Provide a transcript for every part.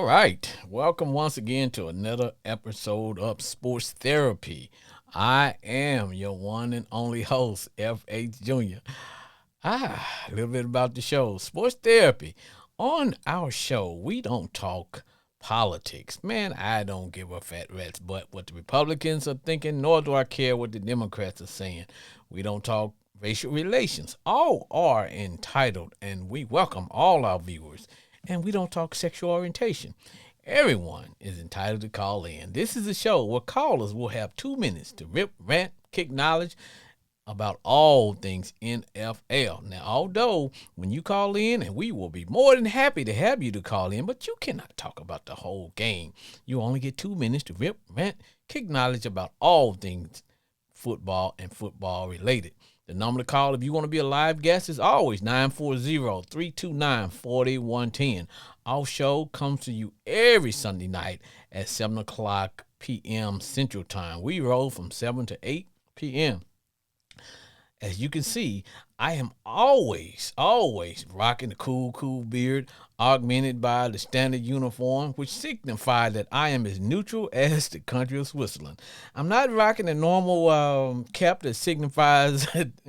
All right. Welcome once again to another episode of Sports Therapy. I am your one and only host, F.H. Jr. A little bit about the show. Sports Therapy. On our show, we don't talk politics. Man, I don't give a fat rat's butt what the Republicans are thinking, nor do I care what the Democrats are saying. We don't talk racial relations. All are entitled, and we welcome all our viewers. And we don't talk sexual orientation. Everyone is entitled to call in. This is a show where callers will have 2 minutes to rip, rant, kick knowledge about all things NFL. Now, although when you call in, and we will be more than happy to have you to call in, but you cannot talk about the whole game. You only get 2 minutes to rip, rant, kick knowledge about all things football and football related. The number to call if you want to be a live guest is always 940-329-4110. Our show comes to you every Sunday night at 7 o'clock p.m. Central Time. We roll from 7 to 8 p.m. As you can see, I am always rocking the cool beard, augmented by the standard uniform, which signifies that I am as neutral as the country of Switzerland. I'm not rocking the normal cap that signifies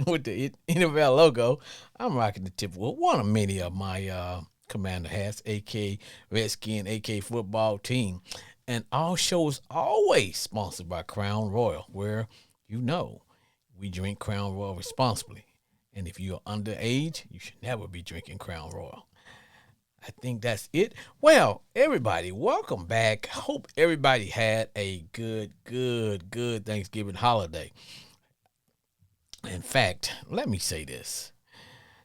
with the NFL logo. I'm rocking the typical one of many of my commander hats, aka Redskin, aka football team. And our show is always sponsored by Crown Royal, where you know we drink Crown Royal responsibly. And if you're underage, you should never be drinking Crown Royal. I think that's it. Well, everybody, welcome back. Hope everybody had a good Thanksgiving holiday. In fact, let me say this.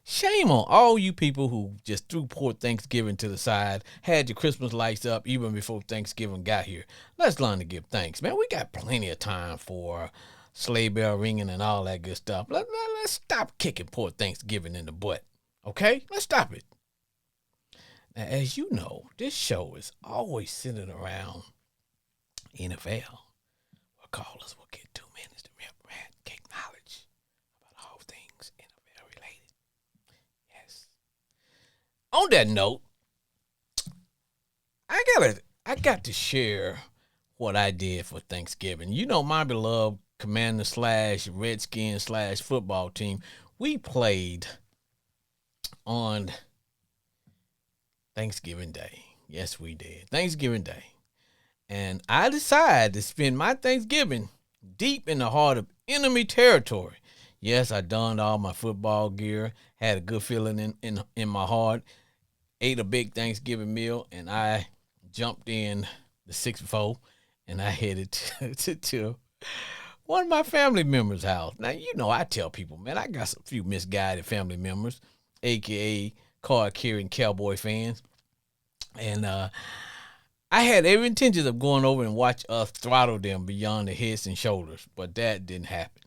Shame on all you people who just threw poor Thanksgiving to the side, had your Christmas lights up even before Thanksgiving got here. Let's learn to give thanks, man. We got plenty of time for sleigh bell ringing and all that good stuff. Let's stop kicking poor Thanksgiving in the butt, okay? Let's stop it. Now, as you know, this show is always centered around NFL. Where callers will get 2 minutes to rip, rant, kick knowledge about all things NFL related. Yes. On that note, I got to share what I did for Thanksgiving. You know, my beloved Commander slash Redskin slash football team, we played on Thanksgiving Day. Yes, we did. Thanksgiving Day. And I decided to spend my Thanksgiving deep in the heart of enemy territory. Yes, I donned all my football gear, had a good feeling in my heart, ate a big Thanksgiving meal, and I jumped in the 6-4 and I headed to one of my family members' house. Now, you know, I tell people, man, I got a few misguided family members, aka card carrying cowboy fans. And I had every intention of going over and watch us throttle them beyond the heads and shoulders, but that didn't happen.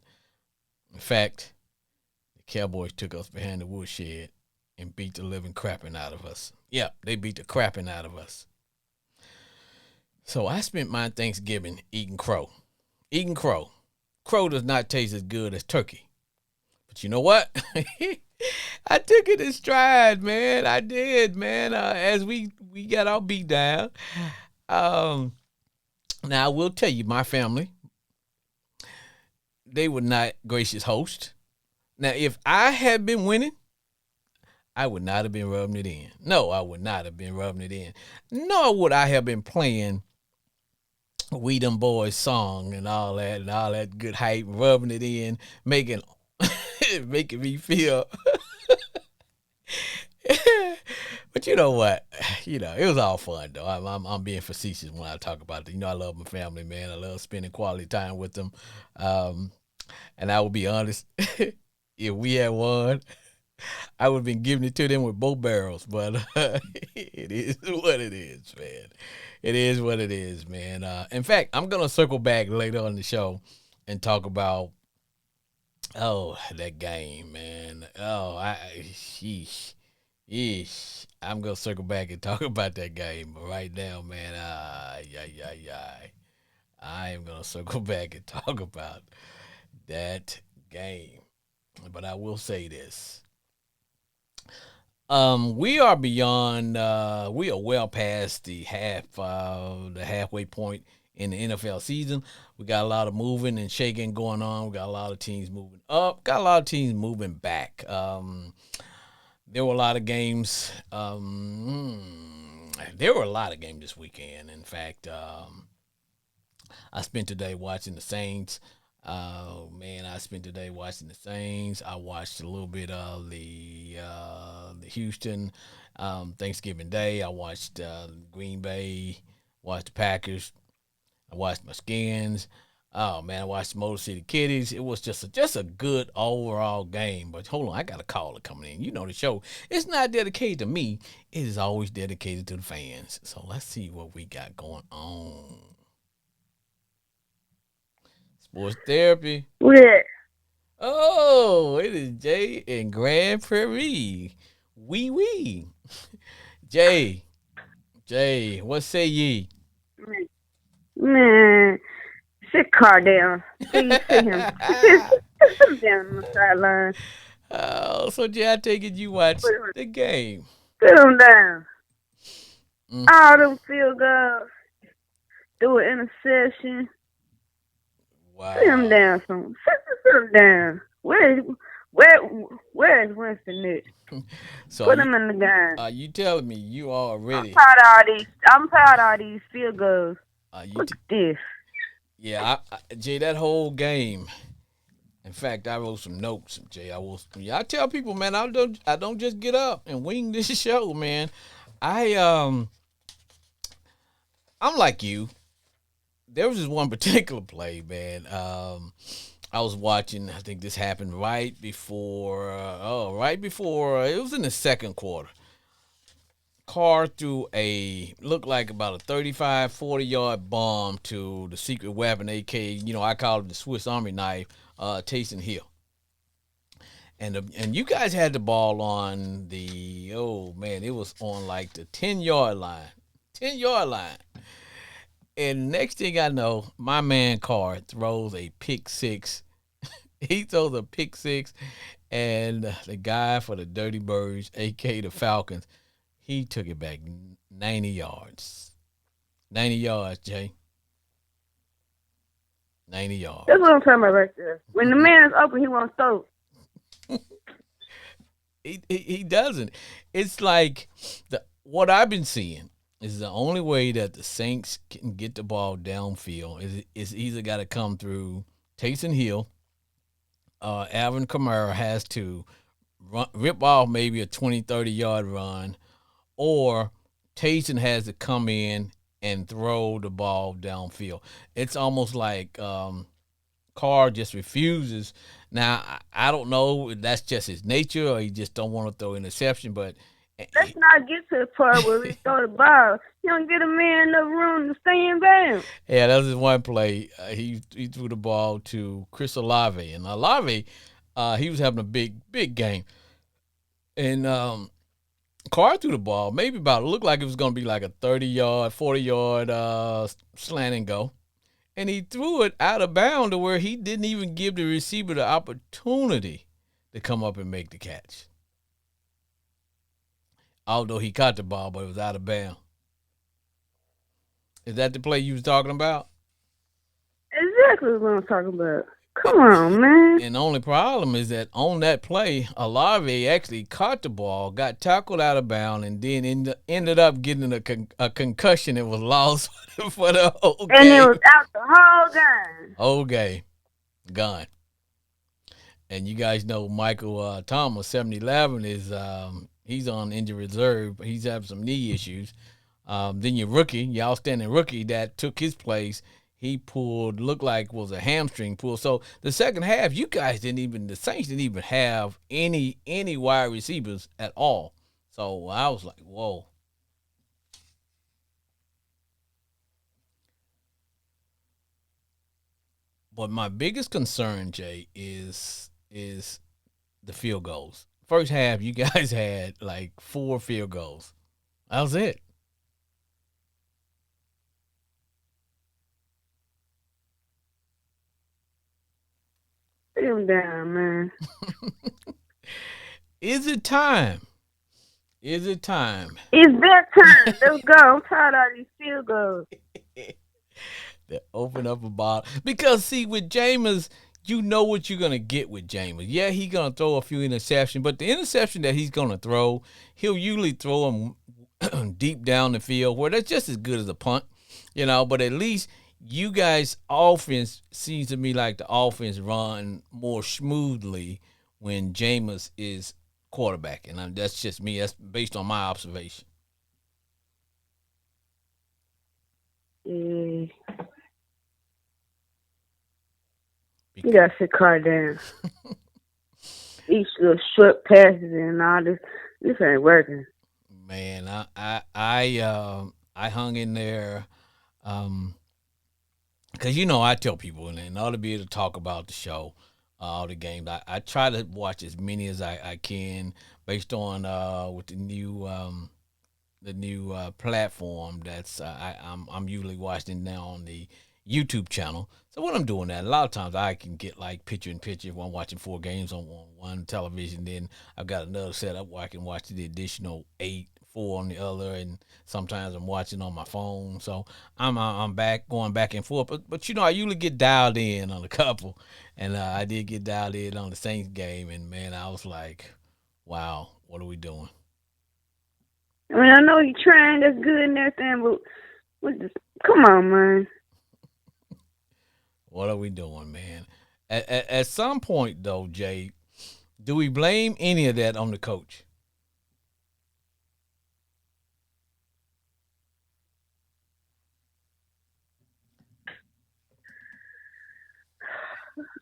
In fact, the Cowboys took us behind the woodshed and beat the living crapping out of us. Yeah, they beat the crapping out of us. So I spent my Thanksgiving eating crow. Eating crow. Crow does not taste as good as turkey. But you know what? I took it in stride, man. I did, man. As we got our beat down. Um, Now I will tell you, my family, they were not gracious hosts. Now, if I had been winning, I would not have been rubbing it in. No, I would not have been rubbing it in. Nor would I have been playing We Them Boys song and all that good hype, rubbing it in, making making me feel. But you know what? You know, it was all fun though. I'm being facetious when I talk about it. You know, I love my family, man. I love spending quality time with them. Um, and I will be honest, if we had won, I would have been giving it to them with both barrels. But it is what it is, man. It is what it is, man. In fact, I'm gonna circle back later on the show and talk about that game, man. Sheesh, yeesh. I'm gonna circle back and talk about that game. But right now, man, yeah. I am gonna circle back and talk about that game. But I will say this. We are beyond. We are well past the halfway point in the NFL season. We got a lot of moving and shaking going on. We got a lot of teams moving up. Got a lot of teams moving back. There were a lot of games. There were a lot of games this weekend. In fact, I spent today watching the Saints. Man, I spent today watching the Saints. I watched a little bit of the Houston Thanksgiving Day. I watched Green Bay. Watched the Packers. I watched my Skins. Oh man, I watched Motor City Kitties. It was just a good overall game. But hold on, I got a caller coming in. You know the show. It's not dedicated to me. It is always dedicated to the fans. So let's see what we got going on. Sports therapy. Yeah. Oh, it is Jay in Grand Prairie. Wee wee. Jay, Jay, what say ye? Man, sit car down. Please sit him. Sit him down on the sideline. Oh, so Jay, I take it you watched the game. Sit him down. Mm. All them field goals. Do an interception. Wow. Sit him down. Sit him down. Where's Winston at? So Put him in the game. Are you telling me you already? I'm proud of all these field goals. Look at this. Yeah, Jay, that whole game. In fact, I wrote some notes, Jay. I tell people, man, I don't just get up and wing this show, man. I'm like you. There was this one particular play, man. I was watching. I think this happened right before. It was in the second quarter. Carr threw looked like about a 35, 40-yard bomb to the secret weapon, aka, I call it the Swiss Army knife, Taysom Hill. And you guys had the ball on it was on like the 10-yard line. 10-yard line. And next thing I know, my man Carr throws a pick six. He throws a pick six, and the guy for the Dirty Birds, aka the Falcons, he took it back 90 yards. 90 yards, Jay. 90 yards. That's what I'm talking about right there. When the man is open, he won't throw. He doesn't. It's like what I've been seeing is the only way that the Saints can get the ball downfield is either got to come through Taysom Hill. Alvin Kamara has to rip off maybe a 20, 30-yard run, or Taysom has to come in and throw the ball downfield. It's almost like Carr just refuses. Now, I don't know if that's just his nature or he just don't want to throw interception, but let's not get to the part where we throw the ball. You don't get a man enough room to stay in bounds. Yeah, that was his one play. He threw the ball to Chris Olave, and Olave, he was having a big game, and Carr threw the ball maybe it looked like it was going to be like a 30-yard, 40-yard slant and go, and he threw it out of bounds to where he didn't even give the receiver the opportunity to come up and make the catch. Although he caught the ball, but it was out of bounds. Is that the play you was talking about? Exactly what I'm talking about. Come on, man. And the only problem is that on that play, Olave actually caught the ball, got tackled out of bounds, and then ended up getting a concussion and was lost for the whole game. And it was out the whole game. Whole game. Gone. And you guys know Michael Thomas, 7-11, is he's on injured reserve. He's having some knee issues. Then your outstanding rookie that took his place, he looked like was a hamstring pull. So the second half, the Saints didn't even have any wide receivers at all. So I was like, whoa. But my biggest concern, Jay, is the field goals. First half, you guys had like 4 field goals. That was it. Sit him down, man. Is it time Is it time It's bedtime. Let's go. I'm tired of these field goals. to open up a bottle? Because see, with Jameis, you know what you're gonna get with Jameis. Yeah, he's gonna throw a few interceptions, but the interception that he's gonna throw, he'll usually throw them deep down the field where that's just as good as a punt, you know. But at least you guys' offense seems to me like the offense run more smoothly when Jameis is quarterback, and that's just me. That's based on my observation. Yeah. You gotta sit car down. Each little short passes and all this. This ain't working. Man, I hung in there, um, because I tell people, and in order to be able to talk about the show, all the games, I try to watch as many as I can based on with the new platform that's I'm usually watching now on the YouTube channel. So when I'm doing that, a lot of times I can get like picture in picture when I'm watching 4 games on one television. Then I've got another setup where I can watch the additional 4 on the other, and sometimes I'm watching on my phone. So I'm back going back and forth. But I usually get dialed in on a couple, and I did get dialed in on the Saints game, and man, I was like, wow, what are we doing? I mean, I know you trying. That's good and everything, but what this? Come on, man. What are we doing, man? At some point, though, Jay, do we blame any of that on the coach?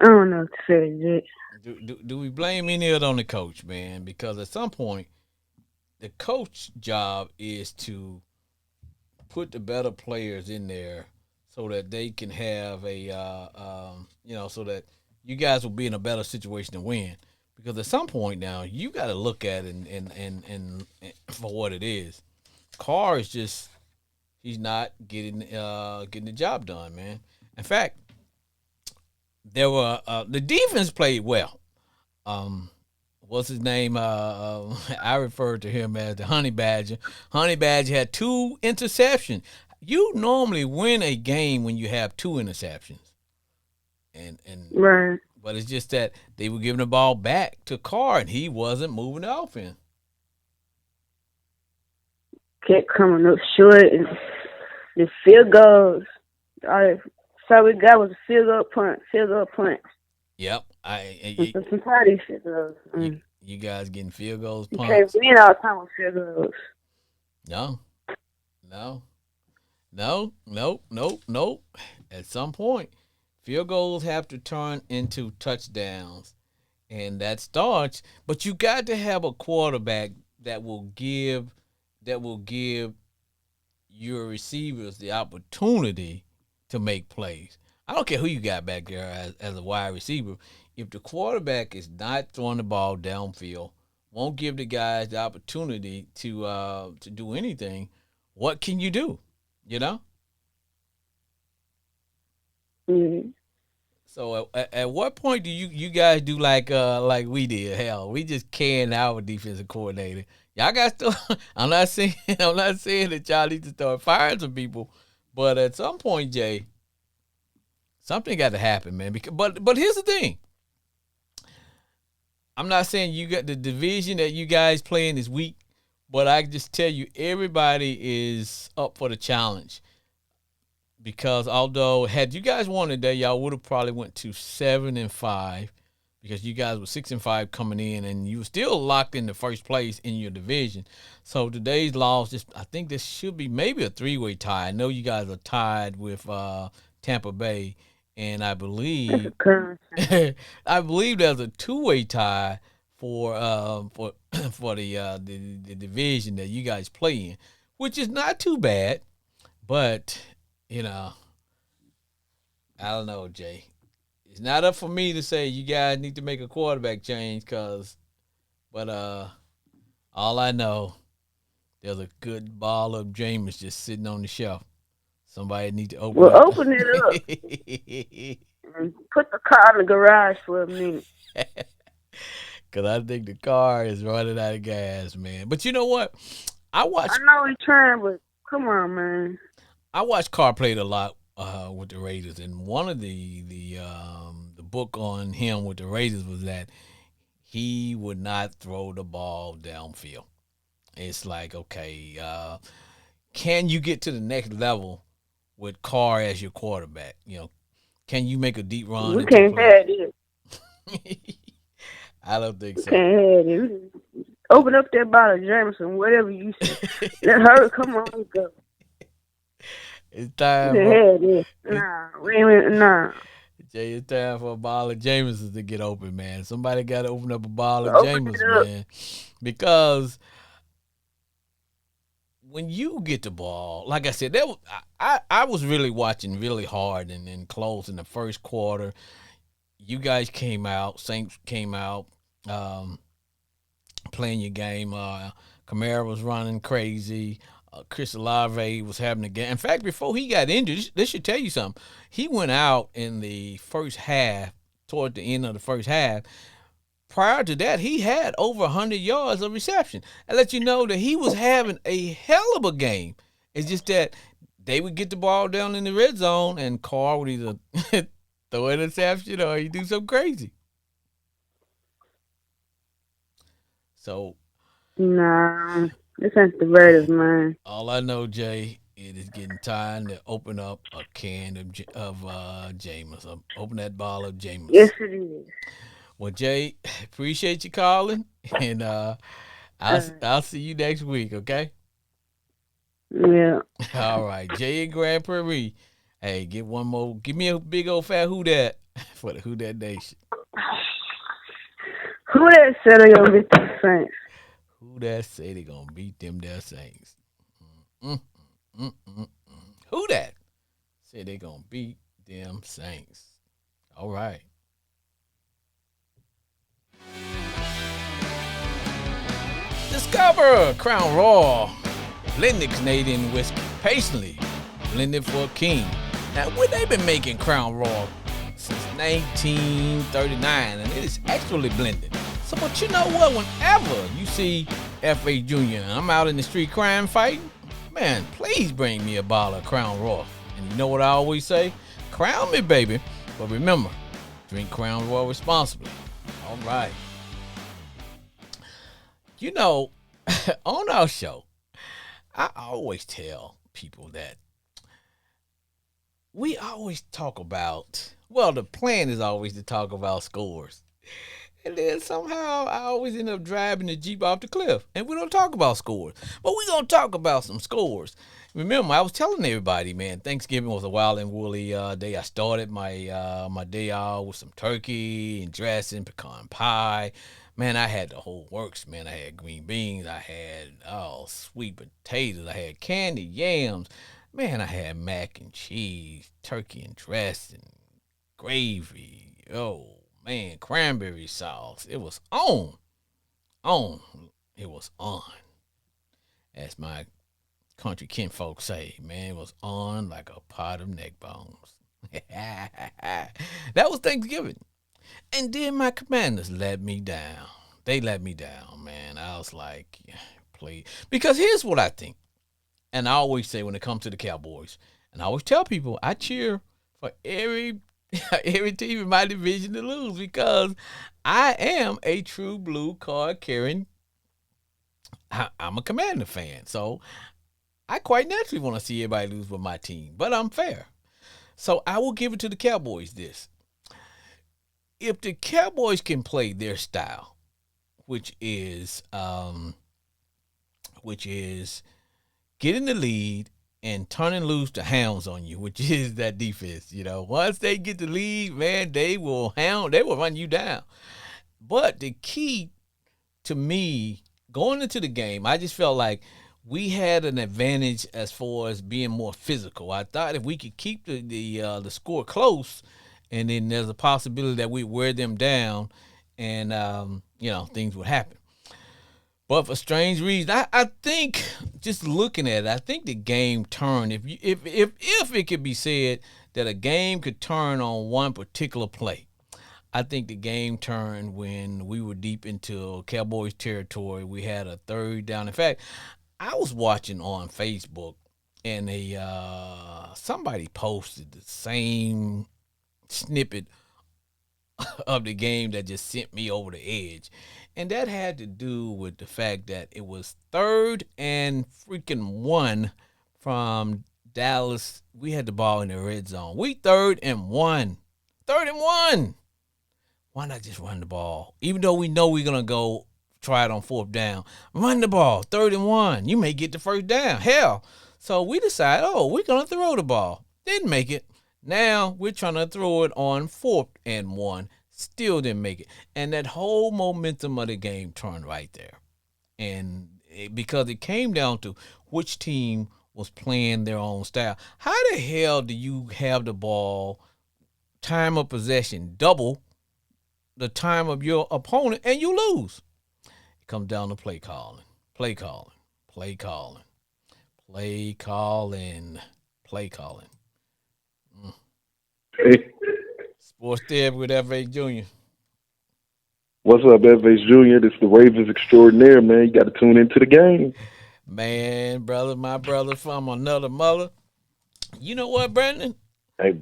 I don't know what to say yet. Do we blame any of it on the coach, man? Because at some point, the coach job is to put the better players in there so that they can have so that you guys will be in a better situation to win. Because at some point now, you got to look at it and for what it is. Carr is just he's not getting the job done, man. In fact, there were the defense played well. Um, what's his name? I referred to him as the Honey Badger. Honey Badger had 2 interceptions. You normally win a game when you have 2 interceptions, and Right. but it's just that they were giving the ball back to Carr, and he wasn't moving the offense. Kept coming up short and the field goals. So we got was a field goal punt. Yep, And so some party field goals. you guys getting field goals, You can't punts? win all the time with field goals. No, no, no, nope, nope, nope. At some point, field goals have to turn into touchdowns, and that starts. But you got to have a quarterback that will give your receivers the opportunity to make plays. I don't care who you got back there as a wide receiver. If the quarterback is not throwing the ball downfield, won't give the guys the opportunity to do anything, what can you do? You know. Mm-hmm. So at what point do you guys do like we did? Hell, we just canned our defensive coordinator. Y'all got to. I'm not saying that y'all need to start firing some people, but at some point, Jay, something got to happen, man. Because but here's the thing. I'm not saying you got the division that you guys play in is weak, but I can just tell you everybody is up for the challenge. Because although had you guys wanted that, y'all would have probably went to 7-5 because you guys were 6-5 coming in, and you were still locked in the first place in your division. So today's loss, just I think this should be maybe a 3-way tie. I know you guys are tied with Tampa Bay, and I That's a believe current. I believe there's a 2-way tie for for the division that you guys play in, which is not too bad, but you know. I don't know, Jay. It's not up for me to say you guys need to make a quarterback change, but all I know, there's a good ball of Jameis just sitting on the shelf. Somebody need to open Well, up. open it up and put the car in the garage for a minute. Cause I think the car is running out of gas, man. But you know what? I I watch know he's trying, but come on, man. I watched Carr played a lot with the Raiders, and one of the book on him with the Raiders was that he would not throw the ball downfield. It's like, okay, can you get to the next level with Carr as your quarterback? Can you make a deep run We into the can't play? have this. I don't think We so. can't have this. Open up that bottle of Jameson, whatever you say. Let her come on, go. It's We time can't for have this. it's, Nah, we ain't, nah. Jay. It's time for a bottle of Jameson to get open, man. Somebody got to open up a bottle of Open it Jameson, up. man, because when you get the ball, like I said, I was really watching really hard and close in the first quarter. You guys came out, Saints came out, um, playing your game. Kamara was running crazy. Chris Olave was having a game. In fact, before he got injured, this should tell you something. He went out in the first half, toward the end of the first half. Prior to that, he had over 100 yards of reception. I let you know that he was having a hell of a game. It's just that they would get the ball down in the red zone, and Carr would either throw an interception or he do something crazy. So Nah, this ain't the Raiders, man. all I know, Jay, it is getting time to open up a can of Jameis. Open that bottle of Yes, Jameis. it is. Well, Jay, appreciate you calling, and Uh, I'll see you next week. Okay. yeah. All right, Jay and Grand Prairie. Hey, get one more. Give me a big old fat who that for the Who That Nation. Who that said they gonna beat the Saints? Who that say they gonna beat them there Saints? Mm, mm, mm, mm. Who that say they gonna beat them Saints? All right. Discover Crown Royal blended Canadian whiskey, patiently blended for a king. Now, they've been making Crown Royal since 1939, and it is actually blended. So, but you know what? Whenever you see F.A. Jr. and I'm out in the street crime fighting, man, please bring me a bottle of Crown Royal. And you know what I always say? Crown me, baby. But remember, drink Crown Royal responsibly. All right. You know, on our show, I always tell people that we always talk about, well, the plan is always to talk about scores. And then somehow I always end up driving the Jeep off the cliff. And we don't talk about scores. But we're going to talk about some scores. Remember, I was telling everybody, man, Thanksgiving was a wild and woolly day. I started my day off with some turkey and dressing, pecan pie. Man, I had the whole works, man. I had green beans. I had, sweet potatoes. I had candy yams. Man, I had mac and cheese, turkey and dressing, gravy. Oh, man, cranberry sauce. It was on. It was on. As my country kinfolk say, man, it was on like a pot of neck bones. That was Thanksgiving. And then my commanders let me down. They let me down, man. I was like, yeah, please. Because here's what I think. And I always say when it comes to the Cowboys, and I always tell people I cheer for every every team in my division to lose because I am a true blue card carrying. I'm a Commander fan, so I quite naturally want to see everybody lose with my team, but I'm fair. So I will give it to the Cowboys this. If the Cowboys can play their style, which is getting the lead and turning loose the hounds on you, which is that defense. Once they get the lead, man, they will run you down. But the key to me going into the game, I just felt like we had an advantage as far as being more physical. I thought if we could keep the score close, and then there's a possibility that we wear them down, and things would happen. But for strange reasons, I think just looking at it, I think the game turned. If it could be said that a game could turn on one particular play, I think the game turned when we were deep into Cowboys territory. We had a third down. In fact, I was watching on Facebook, and somebody posted the same snippet of the game that just sent me over the edge. And that had to do with the fact that it was third and freaking one from Dallas. We had the ball in the red zone. We third and one. Third and one. Why not just run the ball? Even though we know we're going to go try it on fourth down. Run the ball. Third and one. You may get the first down. Hell. So we decide, we're going to throw the ball. Didn't make it. Now we're trying to throw it on fourth and one. Still didn't make it. And that whole momentum of the game turned right there. And because it came down to which team was playing their own style. How the hell do you have the ball, time of possession, double the time of your opponent, and you lose? It comes down to play calling, play calling, play calling, play calling, play calling. Hey, Sports Therapy with F.A. Jr. what's up, FH Jr.? This is the Ravens extraordinaire, man. You got to tune into the game. Man, brother, my brother from another mother. You know what, Brandon? Hey,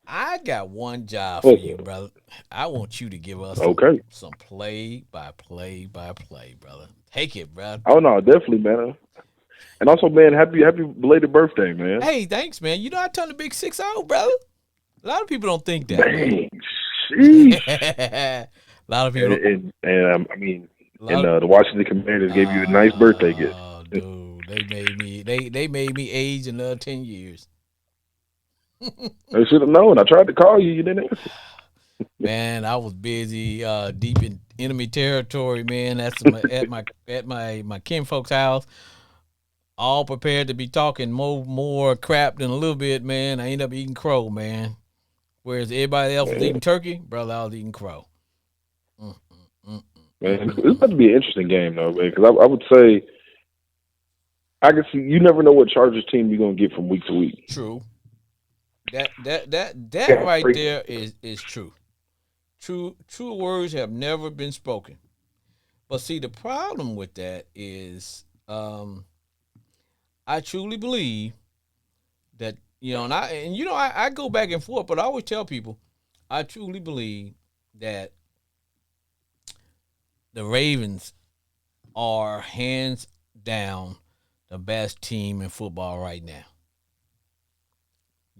I got one job for what's you, up? brother. I want you to give us Okay. some play by play, brother. Take it, brother. Oh no, definitely, man. And also, man, happy belated birthday, man. Hey, thanks, man. You know I turned the big 6-0, brother. A lot of people don't think that, man. Dang, sheesh. A lot of people. I mean, A lot of, the Washington Commanders gave you a nice birthday gift. dude, they made me age another 10 years. I should have known. I tried to call you. You didn't answer. Man, I was busy deep in enemy territory, man. That's at my kinfolk's house. All prepared to be talking more crap than a little bit, man. I ended up eating crow, man. Whereas everybody else was eating turkey, brother, I was eating crow. Man, it's about to be an interesting game, though, man. Because I would say, I can see you never know what Chargers team you're gonna get from week to week. True. That right there is true. True words have never been spoken. But see, the problem with that is, I truly believe that, I go back and forth, but I always tell people, I truly believe that the Ravens are hands down the best team in football right now.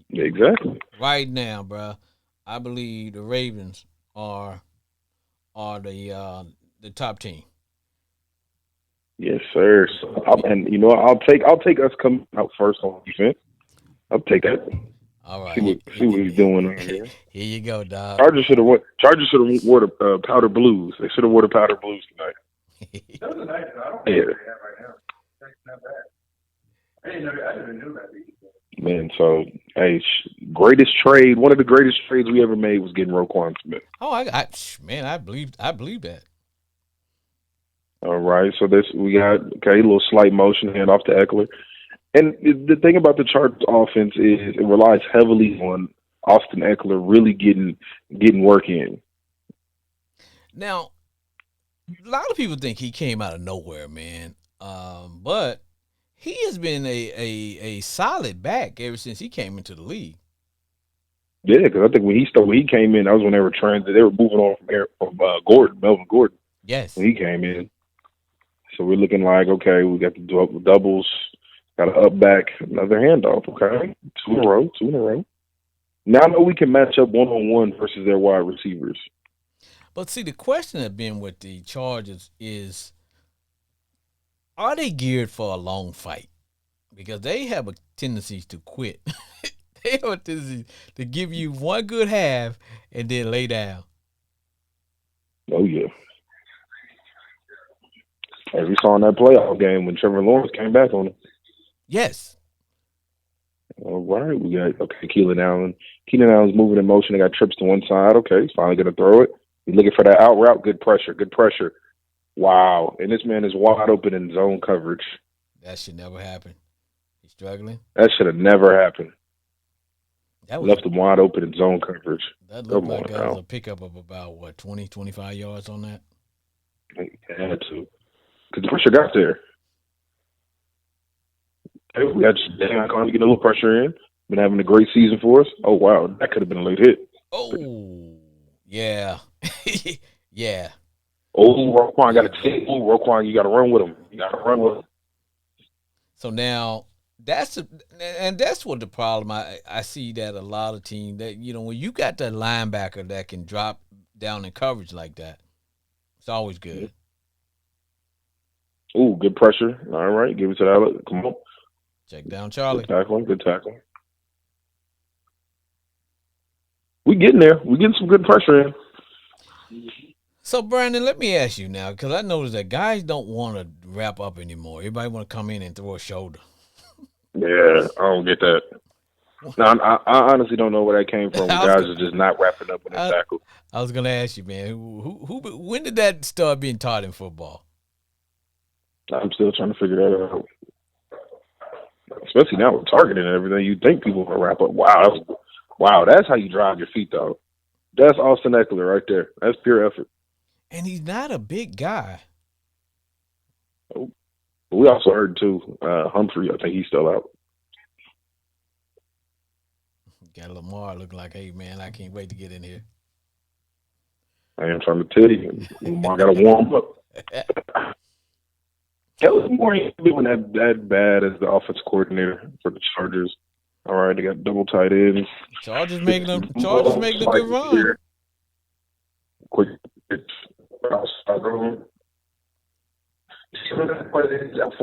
Yeah, exactly. Right now, bro, I believe the Ravens are the top team. Yes, sir. So, I'll take us coming out first on defense. I'll take that. All right. See what he's doing on here. Here you go, dog. Chargers should have wore the powder blues. They should have wore the powder blues tonight. That was a nice. I don't Yeah. think they have right now. That's not bad. I didn't know that. Man, so hey, greatest trade. One of the greatest trades we ever made was getting Roquan Smith. Oh, I believe that. All right, so we got a little slight motion hand off to Eckler, and the thing about the Chargers offense is it relies heavily on Austin Eckler really getting work in. Now, a lot of people think he came out of nowhere, man. But he has been a solid back ever since he came into the league. Yeah, because I think when he came in, that was when they were moving on from Melvin Gordon. Yes. When he came in. So we're looking like, okay, we got the doubles, got an up back, another handoff, okay? Two in a row. Now I know we can match up one-on-one versus their wide receivers. But see, the question has been with the Chargers is, are they geared for a long fight? Because they have a tendency to quit. They have a tendency to give you one good half and then lay down. Oh, yeah. As we saw in that playoff game when Trevor Lawrence came back on him. Yes. All right, we got Keenan Allen. Keenan Allen's moving in motion. They got trips to one side. Okay, he's finally going to throw it. He's looking for that out route. Good pressure. Wow. And this man is wide open in zone coverage. That should never happen. He's struggling. That should have never happened. That was Left him wide open in zone coverage. that looked Come like on that was now. a pickup of about what 20, 25 yards on that. He had to. Because the pressure got there. Hey, we got Dan Conley getting a little pressure in. Been having a great season for us. Oh, wow. That could have been a late hit. Oh, yeah, yeah. Oh, Roquan got to take. Oh, Roquan, you got to run with him. You got to run with him. So now that's what the problem I see that a lot of teams that when you got that linebacker that can drop down in coverage like that, it's always good. Oh, good pressure. All right, give it to that. Come on. Check down Charlie. Good tackle. Good tackle. We getting there. We getting some good pressure in. So Brandon, let me ask you now, because I noticed that guys don't want to wrap up anymore. Everybody want to come in and throw a shoulder. Yeah, I don't get that. No, I honestly don't know where that came from. Guys are just not wrapping up when they tackle. I was gonna ask you, man, who when did that start being taught in football? I'm still trying to figure that out. Especially now with targeting and everything, you think people will wrap up. Wow, that's how you drive your feet, though. That's Austin Eckler right there. That's pure effort. And he's not a big guy. We also heard, too, Humphrey, I think he's still out. Got Lamar looking like, hey, man, I can't wait to get in here. I am trying to tell you. Lamar got to warm up. Kellen Moore ain't doing that bad as the offense coordinator for the Chargers. All right, they got double tight ends. Chargers making a good run. Quick pitch.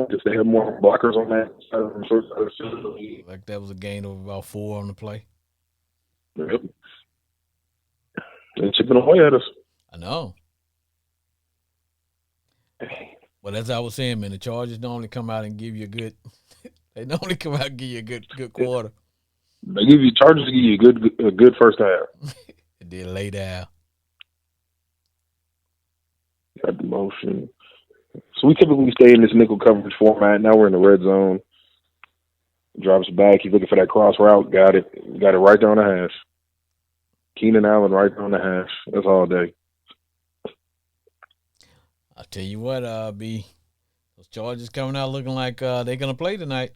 If they have more blockers on that side of the short side of the field. Like that was a gain of about 4 on the play. Yep. They're chipping away at us. I know. Well, as I was saying, man, the Chargers don't only come out and give you a good. They don't only come out and give you a good quarter. They give you Chargers to give you a good first half. It did lay down. Got the motion. So we typically stay in this nickel coverage format. Now we're in the red zone. Drops back. He's looking for that cross route. Got it. Got it right down the hash. Keenan Allen right down the hash. That's all day. I'll tell you what, B. Those Chargers coming out looking like they're going to play tonight.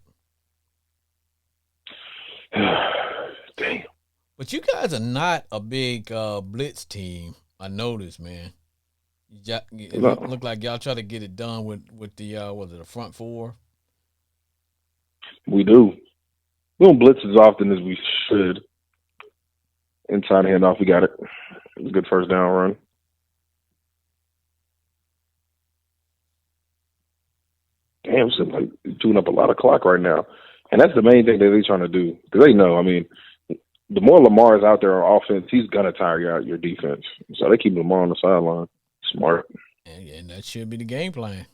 Damn. But you guys are not a big blitz team. I noticed, man. It looked like y'all try to get it done with the the front four? We do. We don't blitz as often as we should. Inside handoff, we got it. It was a good first down run. Damn, it's like chewing up a lot of clock right now. And that's the main thing that they're trying to do. Because they know, I mean, the more Lamar is out there on offense, he's going to tire out your defense. So they keep Lamar on the sideline. Smart. And that should be the game plan,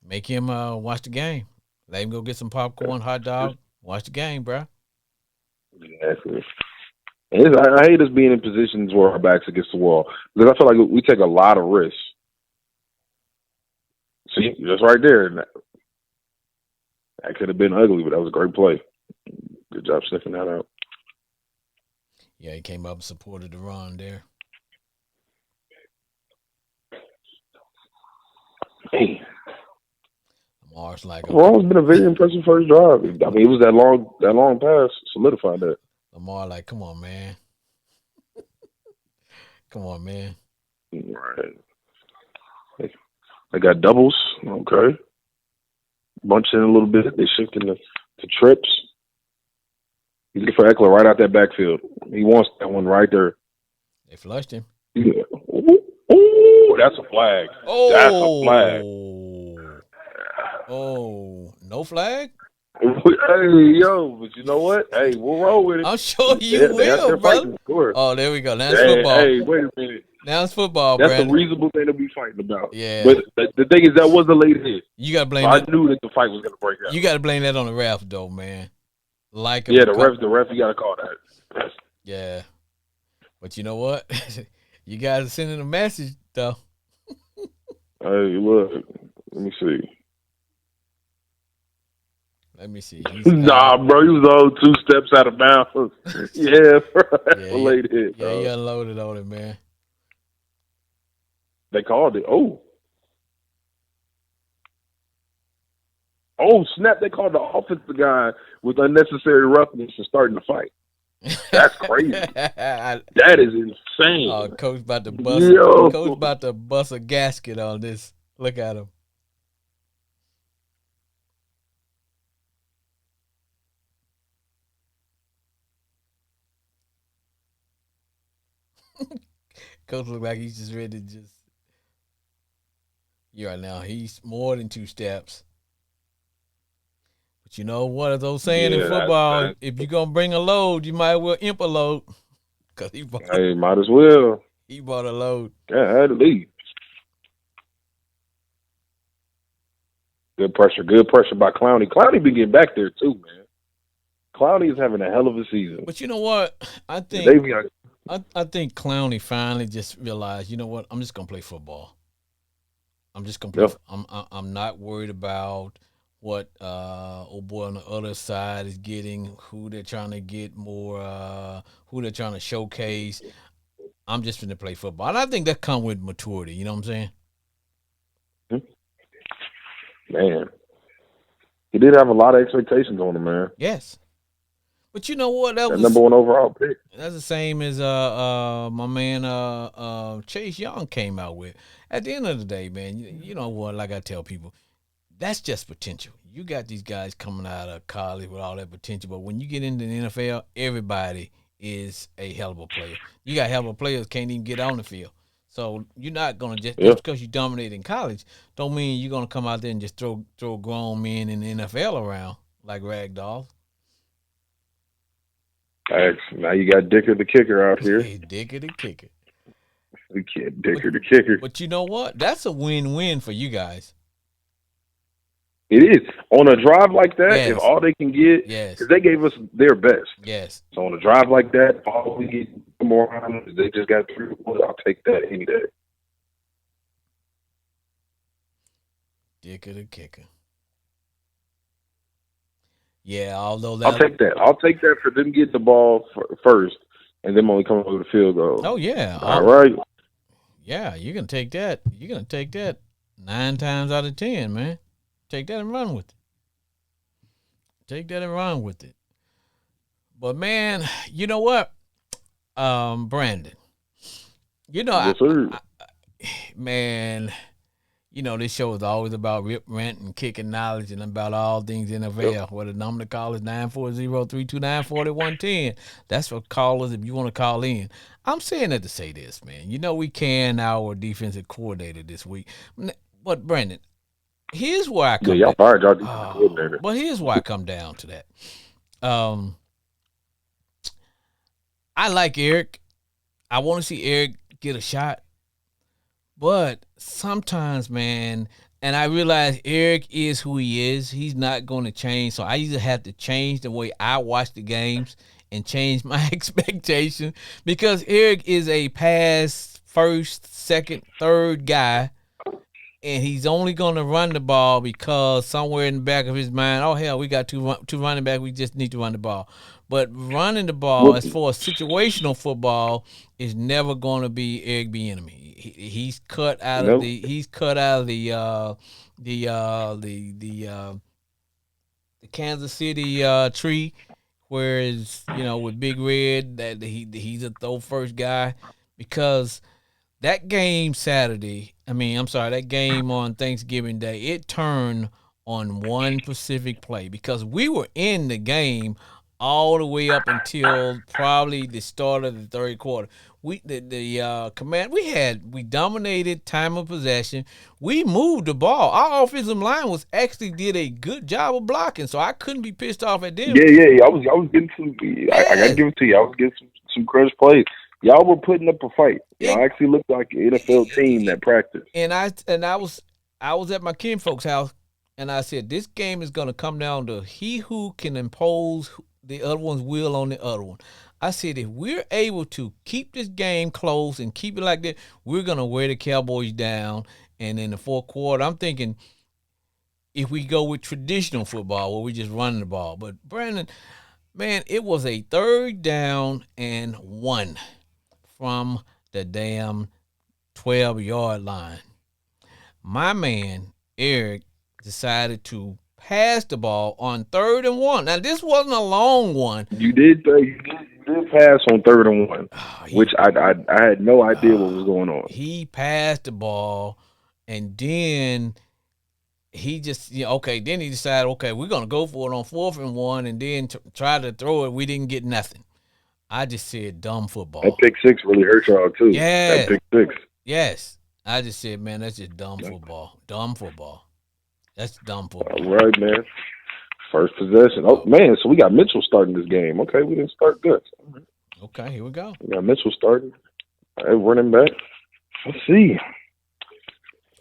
Make him watch the game. Let him go get some popcorn, hot dog, watch the game, bro. Exactly. I hate us being in positions where our back's against the wall. Because I feel like we take a lot of risks. See, just right there. That could have been ugly, but that was a great play. Good job sniffing that out. Yeah, he came up and supported the run there. Hey. Lamar's like, Lamar's been a very impressive first drive. I mean, it was that long pass solidified that. Lamar like, come on, man. Come on, man. Right. They got doubles. Okay. Bunch in a little bit. They shifting to trips. He's looking for Eckler right out that backfield. He wants that one right there. They flushed him. Yeah. Ooh, that's a flag. Oh, that's a flag. Oh, no flag? Hey, yo, but you know what? Hey, we'll roll with it. I'm sure you will, brother. Oh, there we go. Now it's football. Hey, wait a minute. Now it's football, That's Brandon. a reasonable thing to be fighting about. Yeah. But the thing is, that was a late hit. You got to blame so that. I knew that the fight was going to break out. You got to blame that on the ref, though, man. Yeah, the ref, you got to call that. Yeah. But you know what? You guys are sending a message, though. Hey, look. Let me see. Let me see. Nah, bro, he was all 2 steps out of bounds. Yeah, bro. That's a late hit, yeah, he bro. unloaded on it, man. They called it. Oh, snap. They called the offensive guy with unnecessary roughness and starting the fight. That's crazy. That is insane. Coach about to bust. Yo. Coach about to bust a gasket on this. Look at him. Coach look like he's just ready to just. You're right now. He's more than 2 steps. But you know what are those saying in football? If you're gonna bring a load, you might well imp a load. Cause hey, might as well. He bought a load. Yeah, I had to leave. Good pressure by Clowney. Clowney been getting back there too, man. Clowney is having a hell of a season. But you know what? I think Clowney finally just realized, you know what? I'm just gonna play football. I'm just gonna play. Yep. I'm not worried about what old boy on the other side is getting, who they're trying to get more, who they're trying to showcase. I'm just going to play football. And I think that comes with maturity. You know what I'm saying? Man. He did have a lot of expectations on him, man. Yes. But you know what? That was number 1 overall pick. That's the same as my man Chase Young came out with. At the end of the day, man, you know what? Like I tell people, that's just potential. You got these guys coming out of college with all that potential, but when you get into the NFL, everybody is a hell of a player. You got hell of a players can't even get on the field. So you're not gonna just because you dominate in college, don't mean you're gonna come out there and just throw grown men in the NFL around like rag dolls. Now you got Dicker the kicker out here. Dicker the kicker. We can't Dicker the kicker. But you know what? That's a win-win for you guys. It is. On a drive like that, if all they can get, because they gave us their best. Yes. So on a drive like that, all we get more on is they just got 3 points. I'll take that any day. Dicker the kicker. Yeah, although I'll take that. I'll take that for them getting the ball first and them only coming with a field goal. Oh, yeah. All right. Yeah, you're going to take that. You're going to take that 9 times out of 10, man. Take that and run with it. Take that and run with it. But, man, you know what? Brandon, you know, yes, man, you know, this show is always about rip, rant, and kicking knowledge and about all things NFL. Yep. What the number to call is 940-329-4110. That's for callers if you want to call in. I'm saying that to say this, man. You know, we can our defensive coordinator this week. But, Brandon, here's where I come y'all fired y'all defensive coordinator. But here's why I come down to that. I like Eric. I want to see Eric get a shot. But sometimes, man, and I realize Eric is who he is. He's not going to change. So I either have to change the way I watch the games and change my expectation because Eric is a pass first, second, third guy. And he's only going to run the ball because somewhere in the back of his mind, oh, hell, we got two running back. We just need to run the ball. But running the ball, as far as situational football, is never going to be Eric Bieniemy. He's cut out of the Kansas City tree, whereas with Big Red that he's a throw first guy because that game Saturday. That game on Thanksgiving Day, it turned on one specific play because we were in the game all the way up until probably the start of the third quarter. We dominated time of possession. We moved the ball. Our offensive line actually did a good job of blocking, so I couldn't be pissed off at them. Yeah. I was getting some. I gotta give it to you. I was getting some crush plays. Y'all were putting up a fight. Y'all actually looked like an NFL team that practiced. And I was at my kinfolk's house, and I said, this game is going to come down to he who can impose the other one's will on the other one. I said, if we're able to keep this game close and keep it like that, we're going to wear the Cowboys down. And in the fourth quarter, I'm thinking if we go with traditional football where we just running the ball. But Brandon, man, it was a 3rd down and 1 from the damn 12-yard line. My man Eric decided to pass the ball on 3rd and 1. Now this wasn't a long one. You did pass on 3rd and 1, which I had no idea what was going on. He passed the ball, and then he just then he decided, okay, we're gonna go for it on 4th and 1, and then try to throw it. We didn't get nothing. I just said dumb football. That pick 6 really hurt y'all too. Yeah, that pick 6. Yes, I just said, man, that's just dumb football. Dumb football. That's dumb football. All right, man. First possession. Oh man, so we got Mitchell starting this game. Okay, we didn't start good. Okay, here we go. We got Mitchell starting. All right, running back. Let's see.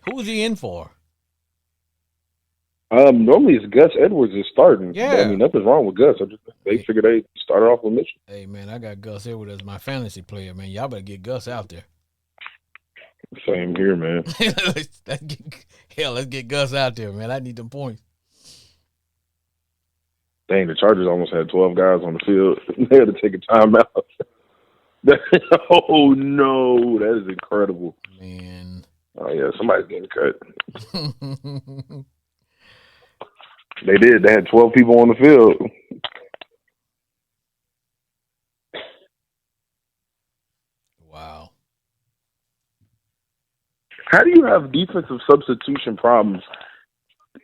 Who's he in for? Normally it's Gus Edwards is starting. Yeah. But, I mean, nothing's wrong with Gus. They figured they started off with Mitchell. Hey, man, I got Gus Edwards as my fantasy player, man. Y'all better get Gus out there. Same here, man. let's get Gus out there, man. I need them points. Dang, the Chargers almost had 12 guys on the field. They had to take a timeout. Oh, no. That is incredible. Man. Oh, yeah, somebody's getting cut. They did. They had 12 people on the field. Wow. How do you have defensive substitution problems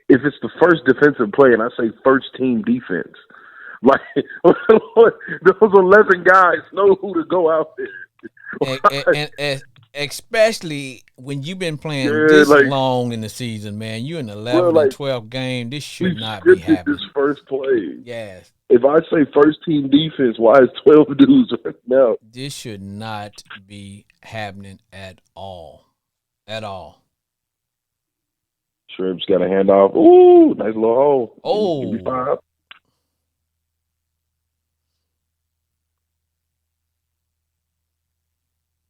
if it's the first defensive play and I say first team defense? Like, those 11 guys know who to go out there. And especially when you've been playing this long in the season, man. You're in the 11th and 12th game. This should not be happening. This first play. Yes. If I say first team defense, why is 12 dudes right now? This should not be happening at all. At all. Shrimp's got a handoff. Ooh, nice little hole. Oh. Give me 5.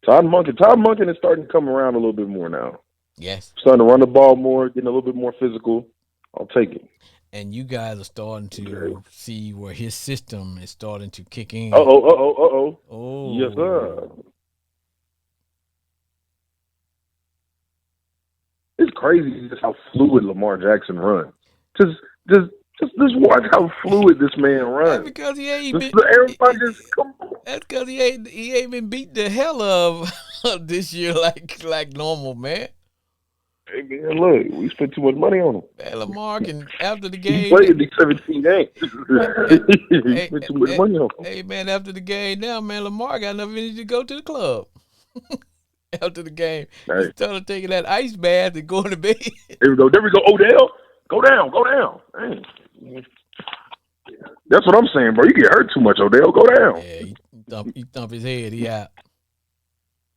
Todd Monken is starting to come around a little bit more now. Yes. Starting to run the ball more, getting a little bit more physical. I'll take it. And you guys are starting to see where his system is starting to kick in. Oh. Oh. Yes, sir. It's crazy just how fluid Lamar Jackson runs. Just watch how fluid this man runs. That's because he ain't been. Everybody just come on. That's because he ain't been beat the hell of this year like normal, man. Hey man, look, we spent too much money on him. Man, Lamar can after the game. He played these 17 games. He spent too much money on him. Hey man, after the game now, man, Lamar got enough energy to go to the club. After the game, he started taking that ice bath and going to bed. There we go, Odell. Go down. Dang. That's what I'm saying, bro. You get hurt too much, Odell. Go down. Yeah, he thump his head. He out.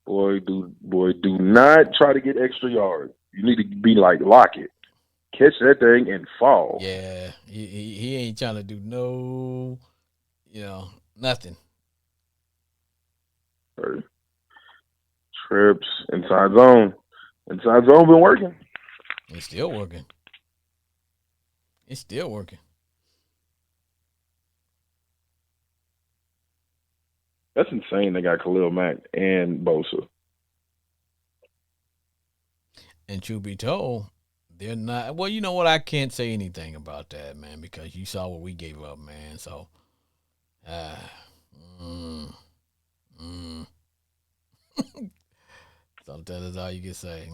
Boy, do not try to get extra yards. You need to be like Lockett. Catch that thing and fall. Yeah, he ain't trying to do nothing. Trips, inside zone. Inside zone been working. It's still working. That's insane. They got Khalil Mack and Bosa. And truth be told, they're not. Well, you know what? I can't say anything about that, man, because you saw what we gave up, man. So, sometimes that's all you can say.